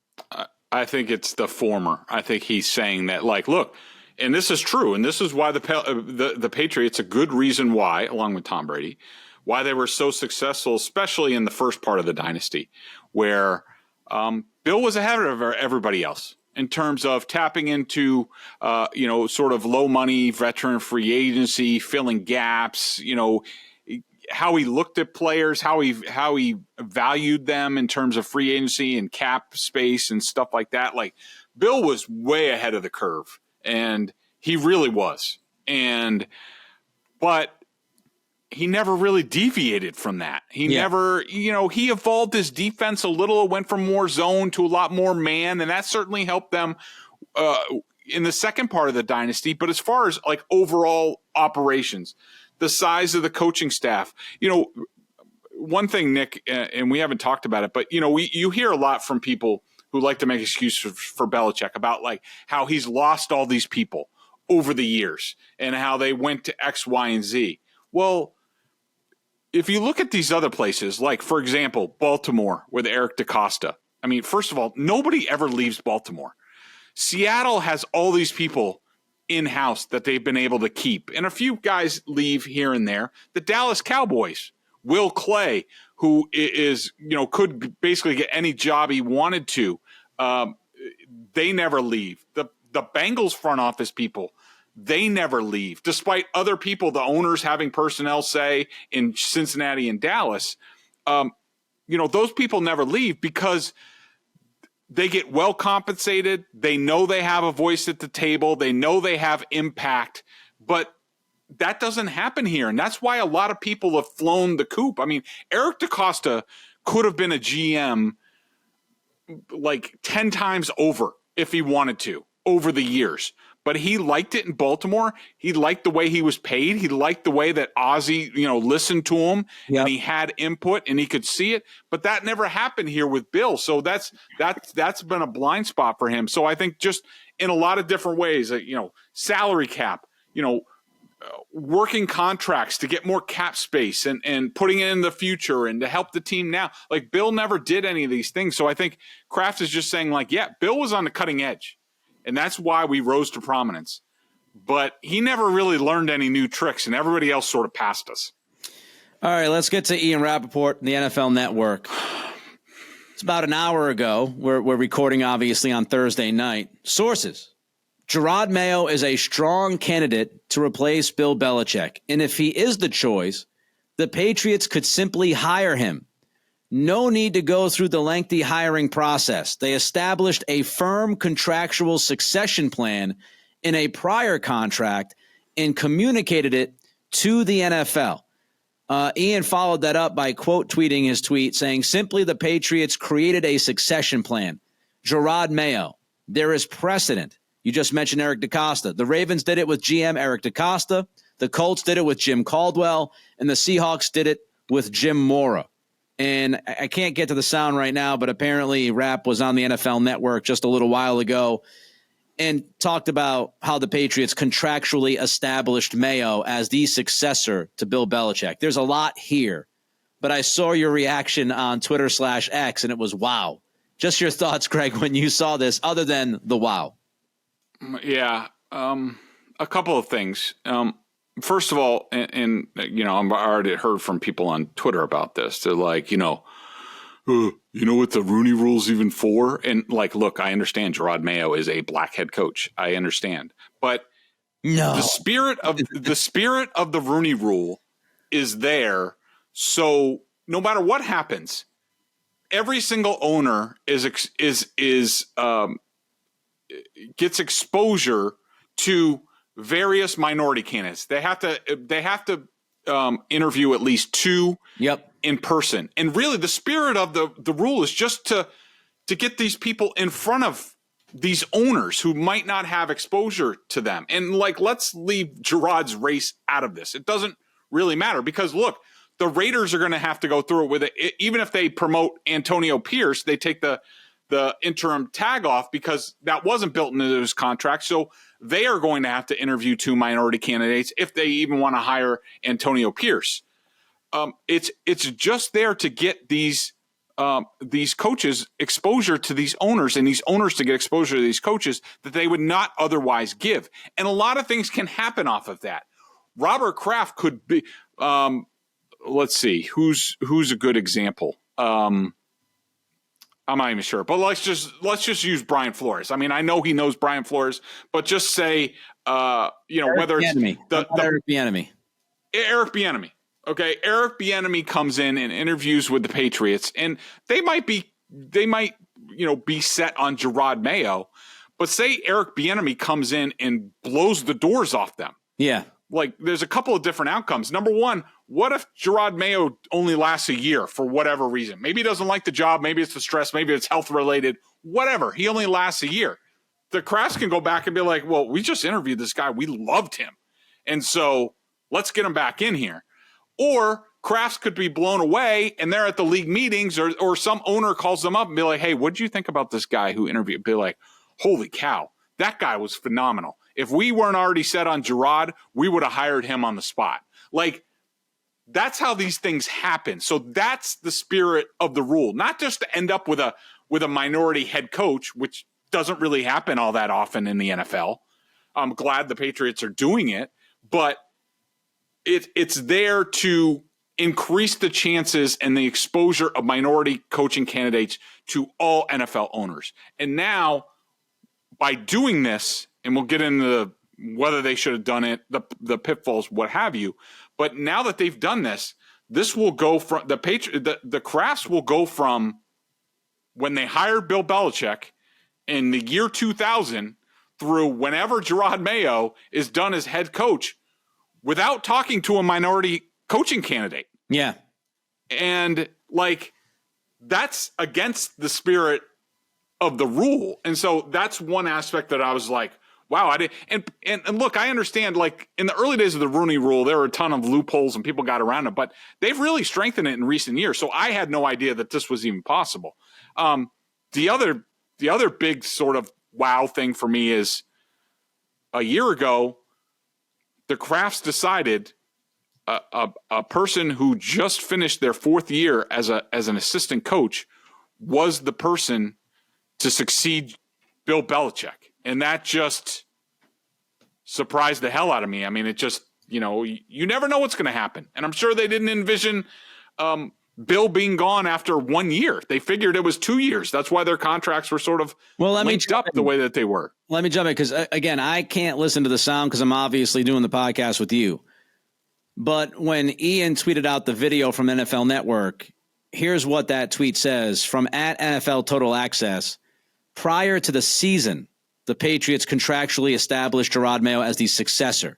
I think it's the former. I think he's saying that, like, look, and this is true, and this is why the Patriots, a good reason why, along with Tom Brady, why they were so successful, especially in the first part of the dynasty, where Bill was ahead of everybody else in terms of tapping into, sort of low money veteran free agency, filling gaps, how he looked at players, how he valued them in terms of free agency and cap space and stuff like that. Like, Bill was way ahead of the curve, and he really was. But he never really deviated from that. He never, he evolved his defense a little. It went from more zone to a lot more man, and that certainly helped them in the second part of the dynasty. But as far as, like, overall operations, the size of the coaching staff, one thing, Nick, and we haven't talked about it, but, you hear a lot from people who like to make excuses for Belichick about, like, how he's lost all these people over the years and how they went to X, Y, and Z. Well, if you look at these other places, like, for example, Baltimore with Eric DaCosta, I mean, first of all, nobody ever leaves Baltimore. Seattle has all these people in-house that they've been able to keep. And a few guys leave here and there. The Dallas Cowboys, Will Clay, who is, could basically get any job he wanted to. They never leave. The Bengals front office people, they never leave, despite other people, the owners having personnel say in Cincinnati and Dallas. Those people never leave because they get well compensated. They know they have a voice at the table. They know they have impact, but that doesn't happen here. And that's why a lot of people have flown the coop. I mean, Eric DaCosta could have been a GM like 10 times over if he wanted to over the years. But he liked it in Baltimore. He liked the way he was paid. He liked the way that Ozzie, listened to him, and he had input and he could see it. But that never happened here with Bill. So that's been a blind spot for him. So I think just in a lot of different ways, salary cap, working contracts to get more cap space and putting it in the future and to help the team now. Like Bill never did any of these things. So I think Kraft is just saying Bill was on the cutting edge. And that's why we rose to prominence. But he never really learned any new tricks, and everybody else sort of passed us. All right, let's get to Ian Rapoport and the NFL Network. It's about an hour ago. We're recording, obviously, on Thursday night. Sources. Jerod Mayo is a strong candidate to replace Bill Belichick. And if he is the choice, the Patriots could simply hire him. No need to go through the lengthy hiring process. They established a firm contractual succession plan in a prior contract and communicated it to the NFL. Ian followed that up by quote tweeting his tweet saying, simply the Patriots created a succession plan. Jerod Mayo, there is precedent. You just mentioned Eric DaCosta. The Ravens did it with GM Eric DaCosta. The Colts did it with Jim Caldwell. And the Seahawks did it with Jim Mora. And I can't get to the sound right now, but apparently Rapp was on the NFL Network just a little while ago and talked about how the Patriots contractually established Mayo as the successor to Bill Belichick. There's a lot here, but I saw your reaction on Twitter/X, and it was wow. Just your thoughts, Greg, when you saw this, other than the wow. Yeah, a couple of things. First of all, and I've already heard from people on Twitter about this. They're like, you know what the Rooney Rule's even for? And look, I understand Jerod Mayo is a black head coach. I understand, but no, the spirit of the Rooney Rule is there. So no matter what happens, every single owner gets exposure to various minority candidates. They have to interview at least two in person. And really the spirit of the rule is just to get these people in front of these owners who might not have exposure to them. And let's leave Jerod's race out of this. It doesn't really matter because look, the Raiders are going to have to go through it with it. Even if they promote Antonio Pierce, they take the interim tag off because that wasn't built into his contract. So they are going to have to interview two minority candidates if they even want to hire Antonio Pierce. It's just there to get these coaches exposure to these owners and these owners to get exposure to these coaches that they would not otherwise give. And a lot of things can happen off of that. Robert Kraft could be, let's see, who's a good example? I'm not even sure, but let's just use Brian Flores. I mean, I know he knows Brian Flores, but just say, whether it's Eric Bieniemy. Eric Bieniemy. Okay. Eric Bieniemy comes in and interviews with the Patriots and they might be set on Jerod Mayo, but say Eric Bieniemy comes in and blows the doors off them. Yeah. There's a couple of different outcomes. Number one, what if Jerod Mayo only lasts a year for whatever reason? Maybe he doesn't like the job. Maybe it's the stress. Maybe it's health related. Whatever. He only lasts a year. The Krafts can go back and be like, well, we just interviewed this guy. We loved him. And so let's get him back in here. Or Krafts could be blown away and they're at the league meetings or some owner calls them up and be like, hey, what did you think about this guy who interviewed? Be like, holy cow, that guy was phenomenal. If we weren't already set on Jerod, we would have hired him on the spot. That's how these things happen. So that's the spirit of the rule, not just to end up with with a minority head coach, which doesn't really happen all that often in the NFL. I'm glad the Patriots are doing it, but it's there to increase the chances and the exposure of minority coaching candidates to all NFL owners. And now, by doing this, and we'll get into whether they should have done it, the pitfalls, what have you. But now that they've done this, this will go from the Krafts will go from when they hired Bill Belichick in the year 2000 through whenever Jerod Mayo is done as head coach without talking to a minority coaching candidate. Yeah. And like, that's against the spirit of the rule. And so that's one aspect that I was like, wow, I did. And look, I understand, like, in the early days of the Rooney Rule, there were a ton of loopholes and people got around it, but they've really strengthened it in recent years. So I had no idea that this was even possible. The other big sort of wow thing for me is a year ago, the Krafts decided a person who just finished their fourth year as an assistant coach was the person to succeed Bill Belichick. And that just surprised the hell out of me. I mean, it just, you never know what's going to happen. And I'm sure they didn't envision Bill being gone after 1 year. They figured it was 2 years. That's why their contracts were sort of linked up the way that they were. Let me jump in because, again, I can't listen to the sound because I'm obviously doing the podcast with you. But when Ian tweeted out the video from NFL Network, here's what that tweet says from @NFL Total Access. Prior to the season, the Patriots contractually established Jerod Mayo as the successor.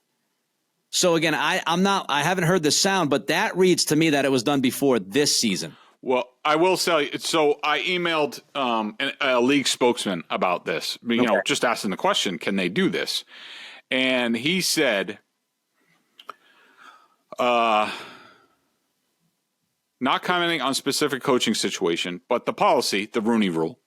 So again, I haven't heard the sound, but that reads to me that it was done before this season. Well, I will say, so I emailed a league spokesman about this, just asking the question, can they do this? And he said, not commenting on specific coaching situation, but the policy, the Rooney Rule,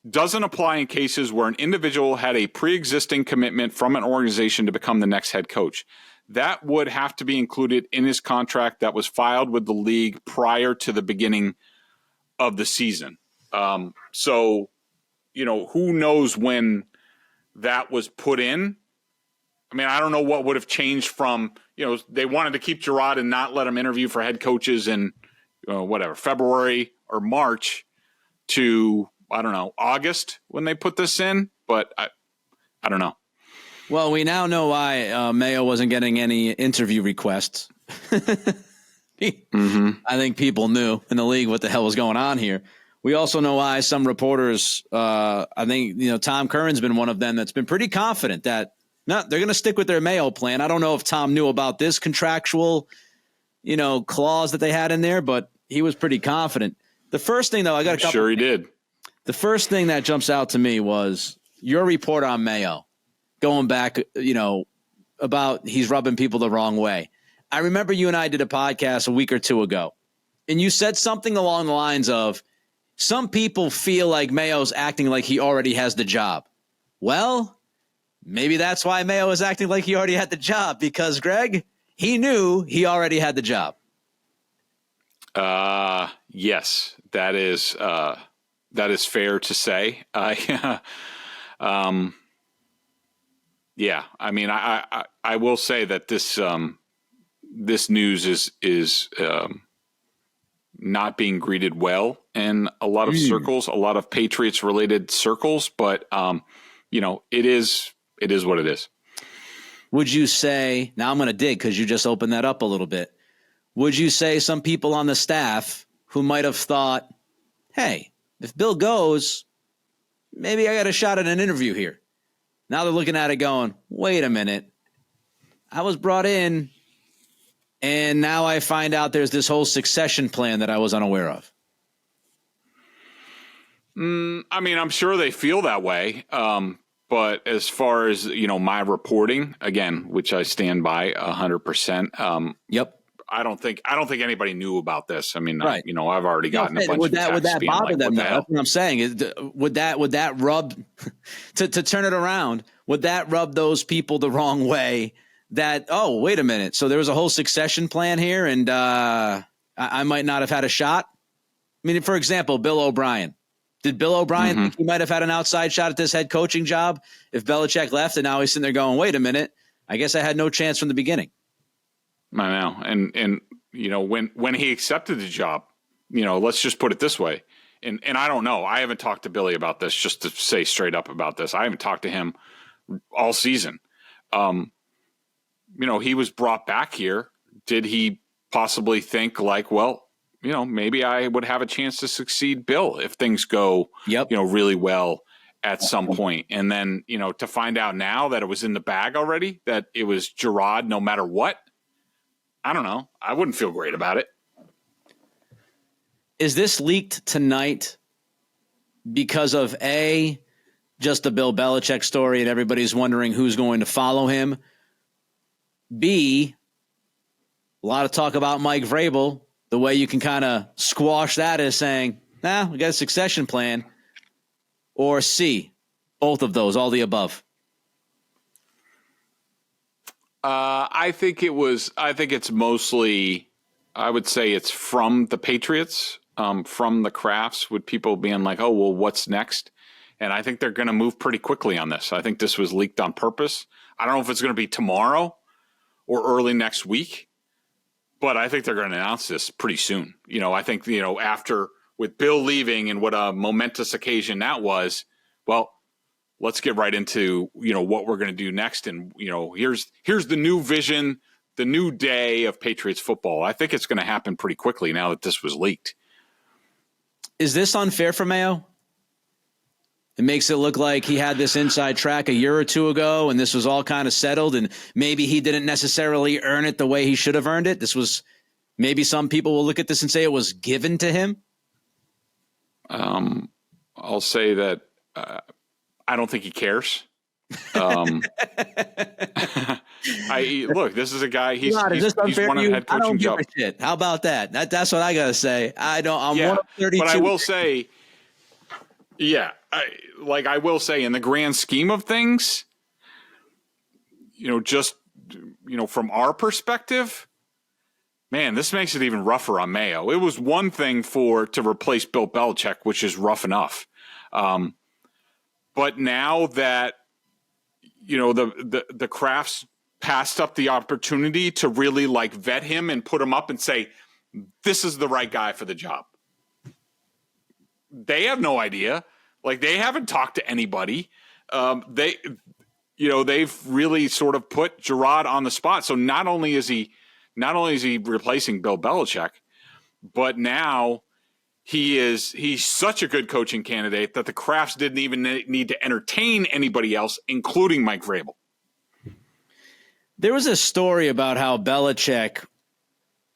doesn't apply in cases where an individual had a pre-existing commitment from an organization to become the next head coach. That would have to be included in his contract that was filed with the league prior to the beginning of the season. So, who knows when that was put in? I mean, I don't know what would have changed from, they wanted to keep Jerod and not let him interview for head coaches in February or March to, I don't know, August when they put this in, but I don't know. Well, we now know why Mayo wasn't getting any interview requests. I think people knew in the league what the hell was going on here. We also know why some reporters, I think, Tom Curran's been one of them that's been pretty confident that they're going to stick with their Mayo plan. I don't know if Tom knew about this contractual, clause that they had in there, but he was pretty confident. The first thing, though, I got a couple. Sure he did. The first thing that jumps out to me was your report on Mayo going back, about he's rubbing people the wrong way. I remember you and I did a podcast a week or two ago, and you said something along the lines of, some people feel like Mayo's acting like he already has the job. Well, maybe that's why Mayo is acting like he already had the job, because, Greg, he knew he already had the job. Yes, that is fair to say. Yeah, I mean, I will say that this news is not being greeted well in a lot of circles, a lot of Patriots related circles, but it is what it is. Would you say, now I'm going to dig because you just opened that up a little bit. Would you say some people on the staff who might have thought, hey, if Bill goes, maybe I got a shot at an interview here. Now they're looking at it going, wait a minute. I was brought in, and now I find out there's this whole succession plan that I was unaware of. I mean, I'm sure they feel that way. But as far as, my reporting, again, which I stand by 100%. Yep. I don't think anybody knew about this. I mean, right. I've already gotten a bunch of texts. Would that bother them? That's what I'm saying. Would that rub to turn it around? Would that rub those people the wrong way? That, oh, wait a minute. So there was a whole succession plan here, and I might not have had a shot. I mean, for example, Bill O'Brien. Did Bill O'Brien think he might have had an outside shot at this head coaching job if Belichick left, and now he's sitting there going, wait a minute, I guess I had no chance from the beginning? I know. And when he accepted the job, let's just put it this way. And I don't know. I haven't talked to Billy about this, just to say straight up about this. I haven't talked to him all season. He was brought back here. Did he possibly think like, well, maybe I would have a chance to succeed Bill if things go, really well at some point. And then, to find out now that it was in the bag already, that it was Jerod no matter what, I don't know. I wouldn't feel great about it. Is this leaked tonight because of just the Bill Belichick story and everybody's wondering who's going to follow him? B, a lot of talk about Mike Vrabel. The way you can kind of squash that is saying, we got a succession plan. Or C, both of those, all the above. I think it's mostly, I would say it's from the Patriots, from the Krafts, with people being like, oh, well, what's next? And I think they're going to move pretty quickly on this. I think this was leaked on purpose. I don't know if it's going to be tomorrow or early next week, but I think they're going to announce this pretty soon. I think, after with Bill leaving and what a momentous occasion that was, well, let's get right into, what we're going to do next. And, here's the new vision, the new day of Patriots football. I think it's going to happen pretty quickly now that this was leaked. Is this unfair for Mayo? It makes it look like he had this inside track a year or two ago, and this was all kind of settled, and maybe he didn't necessarily earn it the way he should have earned it. This was, maybe some people will look at this and say it was given to him. I'll say that I don't think he cares. Look, this is a guy. He's won a head coaching job. Shit. How about that? That's what I gotta say. I'm one of 32. But I will say, I will say, in the grand scheme of things, from our perspective, man, this makes it even rougher on Mayo. It was one thing to replace Bill Belichick, which is rough enough. But now that, the Krafts passed up the opportunity to really vet him and put him up and say, this is the right guy for the job. They have no idea. They haven't talked to anybody. They've really sort of put Jerod on the spot. So not only is he replacing Bill Belichick, but now he's such a good coaching candidate that the Krafts didn't even need to entertain anybody else, including Mike Vrabel. There was a story about how Belichick,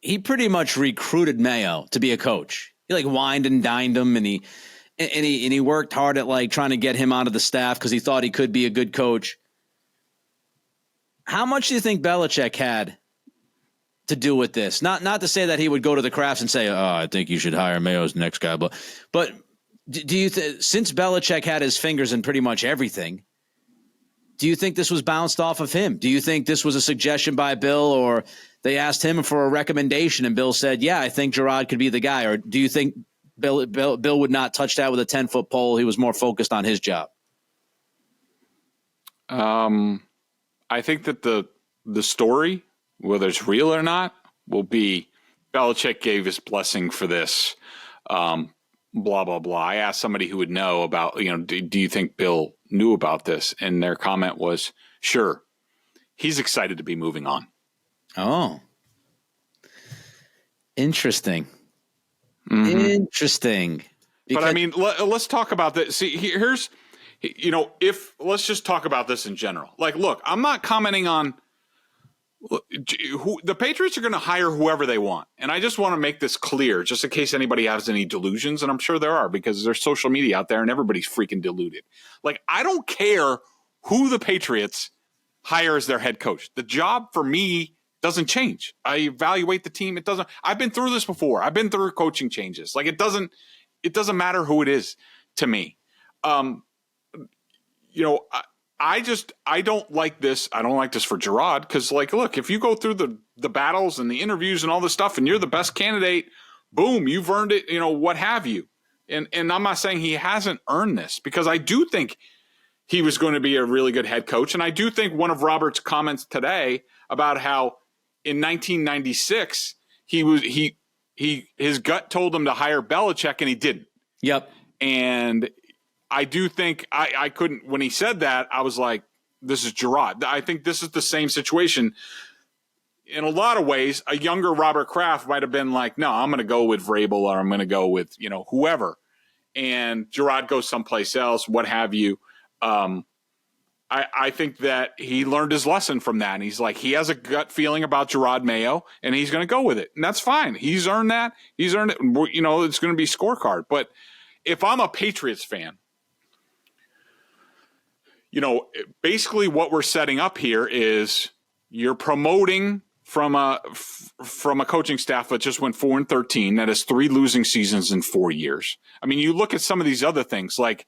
he pretty much recruited Mayo to be a coach. He wined and dined him, and he worked hard at trying to get him onto the staff because he thought he could be a good coach. How much do you think Belichick had to do with this? Not to say that he would go to the Krafts and say, "Oh, I think you should hire Mayo as the next guy," but do you since Belichick had his fingers in pretty much everything, do you think this was bounced off of him? Do you think this was a suggestion by Bill, or they asked him for a recommendation and Bill said, "Yeah, I think Jerod could be the guy"? Or do you think Bill would not touch that with a 10-foot pole? He was more focused on his job. I think that the story, whether it's real or not, will be Belichick gave his blessing for this, blah, blah, blah. I asked somebody who would know about, do you think Bill knew about this? And their comment was, sure, he's excited to be moving on. Oh, interesting. Mm-hmm. Interesting. But I mean, let's talk about this. See, let's just talk about this in general. Look, I'm not commenting on who the Patriots are going to hire whoever they want. And I just want to make this clear, just in case anybody has any delusions. And I'm sure there are, because there's social media out there and everybody's freaking deluded. I don't care who the Patriots hire as their head coach. The job for me doesn't change. I evaluate the team. It doesn't. I've been through this before. I've been through coaching changes. It doesn't matter who it is to me. I don't like this. I don't like this for Jerod because, look, if you go through the battles and the interviews and all this stuff and you're the best candidate, boom, you've earned it, what have you. And I'm not saying he hasn't earned this, because I do think he was going to be a really good head coach. And I do think one of Robert's comments today about how in 1996 his gut told him to hire Belichick and he didn't. Yep. And I do think I couldn't, when he said that, I was like, this is Jerod. I think this is the same situation. In a lot of ways, a younger Robert Kraft might have been like, no, I'm going to go with Vrabel, or I'm going to go with, whoever. And Jerod goes someplace else, what have you. I think that he learned his lesson from that. And he's like, he has a gut feeling about Jerod Mayo, and he's going to go with it. And that's fine. He's earned that. He's earned it. It's going to be scorecard. But if I'm a Patriots fan, basically what we're setting up here is you're promoting from a coaching staff that just went 4-13, that has 3 losing seasons in 4 years. I mean, you look at some of these other things like,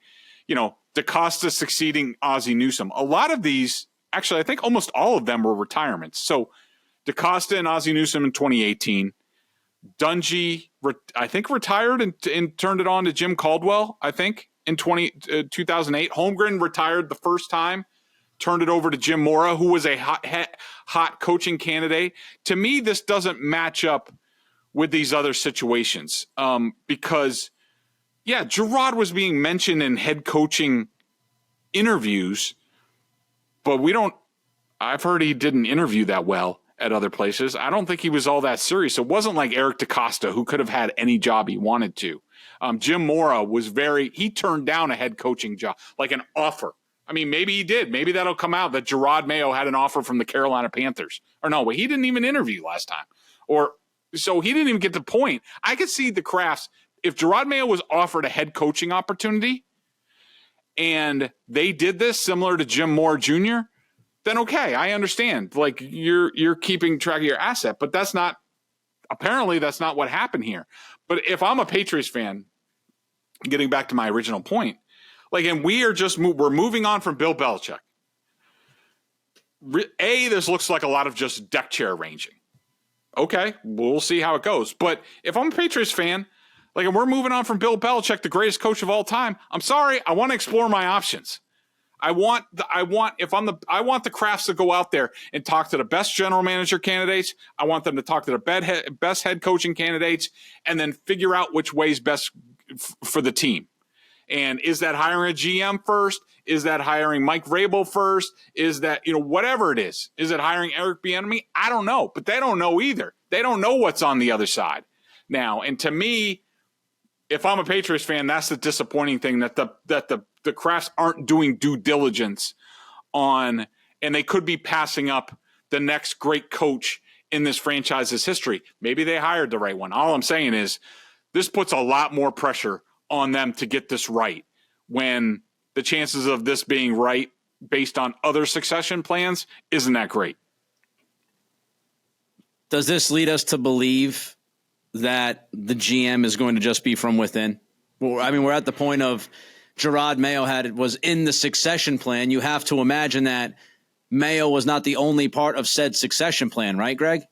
DaCosta succeeding Ozzie Newsome. A lot of these, actually, I think almost all of them were retirements. So DaCosta and Ozzie Newsome in 2018. Dungy, I think, retired and turned it on to Jim Caldwell, I think, in 2008. Holmgren retired the first time, turned it over to Jim Mora, who was a hot coaching candidate. To me, this doesn't match up with these other situations because, Jerod was being mentioned in head coaching interviews, but I've heard he didn't interview that well at other places. I don't think he was all that serious. It wasn't like Eric DaCosta, who could have had any job he wanted to. Jim Mora he turned down a head coaching job, like an offer. I mean, maybe he did. Maybe that'll come out that Jerod Mayo had an offer from the Carolina Panthers. Or no, he didn't even interview last time. So he didn't even get the point. I could see the Crafts, if Jerod Mayo was offered a head coaching opportunity and they did this similar to Jim Mora Jr., then okay, I understand. Like, you're keeping track of your asset, but apparently that's not what happened here. But if I'm a Patriots fan, getting back to my original point, and we're moving on from Bill Belichick. This looks like a lot of just deck chair arranging. Okay, we'll see how it goes. But if I'm a Patriots fan, and we're moving on from Bill Belichick, the greatest coach of all time, I'm sorry, I want to explore my options. I want the Crafts to go out there and talk to the best general manager candidates. I want them to talk to the best head coaching candidates, and then figure out which way's best for the team. And is that hiring a GM first? Is that hiring Mike Vrabel first? Is that, whatever it is? Is it hiring Eric Bieniemy? I don't know, but they don't know either. They don't know what's on the other side now. And to me, if I'm a Patriots fan, that's the disappointing thing, that the Crafts aren't doing due diligence on, and they could be passing up the next great coach in this franchise's history. Maybe they hired the right one. All I'm saying is this puts a lot more pressure on them to get this right, when the chances of this being right based on other succession plans isn't that great. Does this lead us to believe that the GM is going to just be from within? Well, I mean, we're at the point of Jerod Mayo was in the succession plan. You have to imagine that Mayo was not the only part of said succession plan, right, Greg?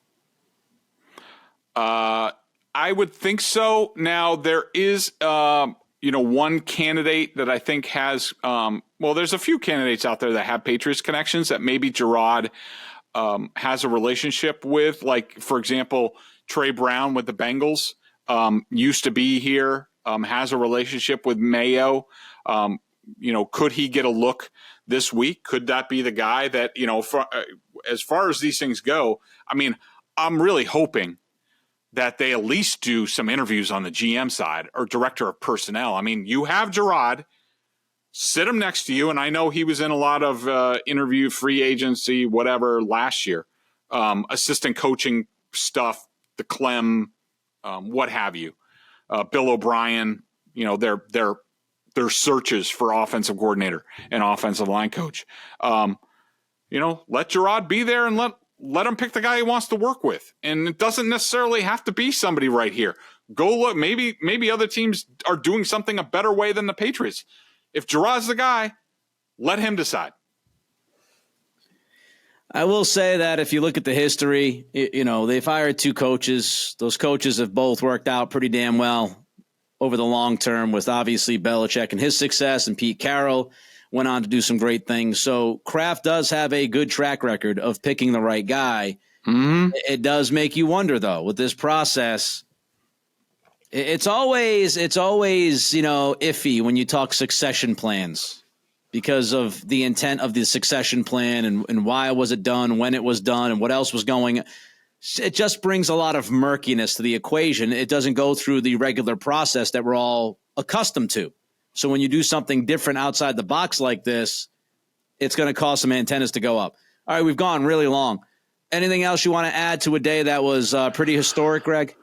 I would think so. Now, there is, one candidate that I think has, there's a few candidates out there that have Patriots connections that maybe Jerod has a relationship with. Like, for example, Trey Brown with the Bengals used to be here, has a relationship with Mayo. Could he get a look this week? Could that be the guy that, as far as these things go, I mean, I'm really hoping that they at least do some interviews on the GM side or director of personnel. I mean, you have Jerod, sit him next to you, and I know he was in a lot of interview, free agency, whatever, last year, assistant coaching stuff, the Clem, what have you, Bill O'Brien, their searches for offensive coordinator and offensive line coach. Let Jerod be there and let him pick the guy he wants to work with. And it doesn't necessarily have to be somebody right here. Go look. Maybe other teams are doing something a better way than the Patriots. If Gerod's the guy, let him decide. I will say that if you look at the history, they've hired 2 coaches. Those coaches have both worked out pretty damn well over the long term with obviously Belichick and his success, and Pete Carroll went on to do some great things. So Kraft does have a good track record of picking the right guy. Mm-hmm. It does make you wonder, though, with this process. It's always, iffy when you talk succession plans because of the intent of the succession plan and why was it done, when it was done, and what else was going. It just brings a lot of murkiness to the equation. It doesn't go through the regular process that we're all accustomed to. So when you do something different outside the box like this, it's going to cause some antennas to go up. All right, we've gone really long. Anything else you want to add to a day that was pretty historic, Greg?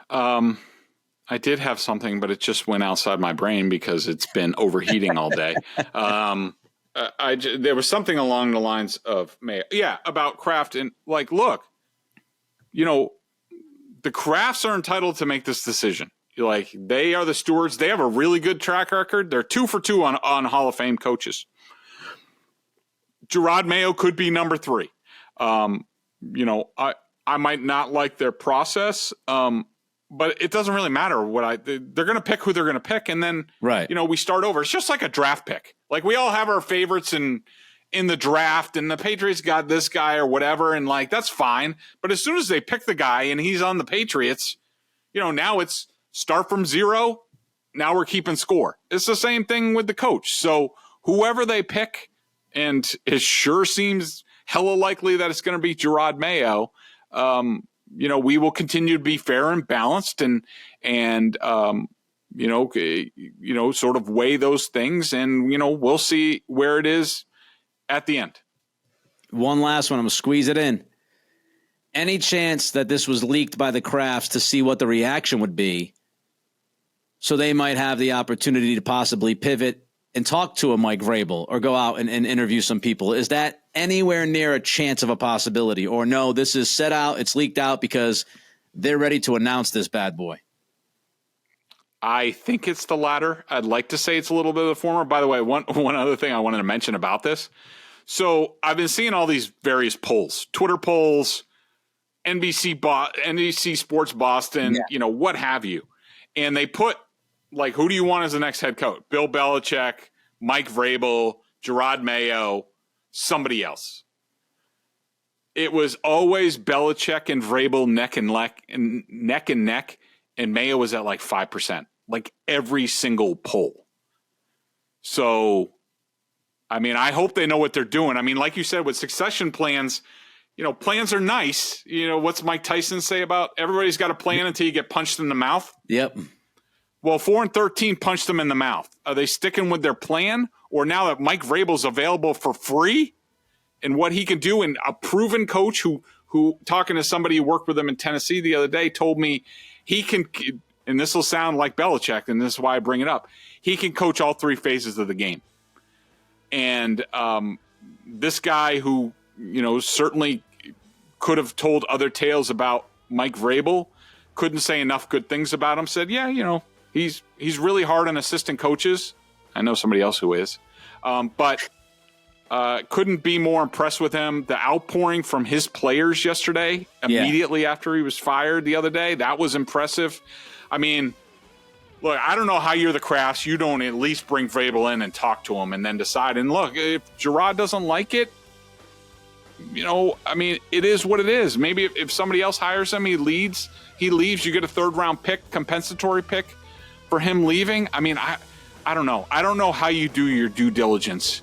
I did have something, but it just went outside my brain because it's been overheating all day. There was something along the lines of Mayo. Yeah, about Kraft. And look, the Krafts are entitled to make this decision. They are the stewards. They have a really good track record. They're 2 for 2 on Hall of Fame coaches. Jerod Mayo could be number 3. I might not like their process, but it doesn't really matter they're going to pick who they're going to pick. And then, right. We start over. It's just like a draft pick. We all have our favorites in the draft, and the Patriots got this guy or whatever. And that's fine. But as soon as they pick the guy and he's on the Patriots, now it's start from 0. Now we're keeping score. It's the same thing with the coach. So whoever they pick, and it sure seems hella likely that it's going to be Jerod Mayo, we will continue to be fair and balanced and sort of weigh those things, and, we'll see where it is at the end. One last one. I'm going to squeeze it in. Any chance that this was leaked by the Krafts to see what the reaction would be, so they might have the opportunity to possibly pivot and talk to a Mike Vrabel or go out and interview some people? Is that anywhere near a chance of a possibility? Or no, this is set out, it's leaked out because they're ready to announce this bad boy? I think it's the latter. I'd like to say it's a little bit of the former. By the way, one other thing I wanted to mention about this. So I've been seeing all these various polls, Twitter polls, NBC Sports Boston, what have you. And they put, who do you want as the next head coach? Bill Belichick, Mike Vrabel, Jerod Mayo, somebody else. It was always Belichick and Vrabel neck and neck, and Mayo was at 5%, every single poll. So, I hope they know what they're doing. Like you said, with succession plans, plans are nice. What's Mike Tyson say about everybody's got a plan until you get punched in the mouth? Yep. Well, 4-13 punched them in the mouth. Are they sticking with their plan? Or now that Mike Vrabel's available for free and what he can do, and a proven coach who talking to somebody who worked with him in Tennessee the other day told me he can, and this will sound like Belichick, and this is why I bring it up, he can coach all 3 phases of the game. And this guy who, certainly could have told other tales about Mike Vrabel, couldn't say enough good things about him, said, yeah, he's really hard on assistant coaches. I know somebody else who is. But couldn't be more impressed with him. The outpouring from his players yesterday, immediately after he was fired the other day, that was impressive. Look, I don't know how you're the Krafts. You don't at least bring Vrabel in and talk to him and then decide. And look, if Jerod doesn't like it, it is what it is. Maybe if somebody else hires him, he leaves, you get a 3rd-round pick, compensatory pick for him leaving. I don't know. I don't know how you do your due diligence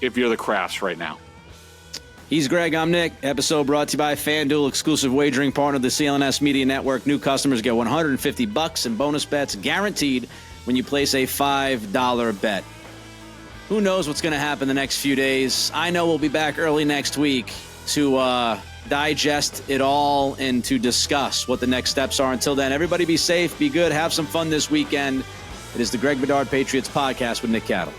if you're the Krafts right now. He's Greg. I'm Nick. Episode brought to you by FanDuel, exclusive wagering partner of the CLNS Media Network. New customers get $150 in bonus bets guaranteed when you place a $5 bet. Who knows what's going to happen the next few days? I know we'll be back early next week to digest it all and to discuss what the next steps are. Until then, everybody be safe, be good, have some fun this weekend. It is the Greg Bedard Patriots Podcast with Nick Cattle.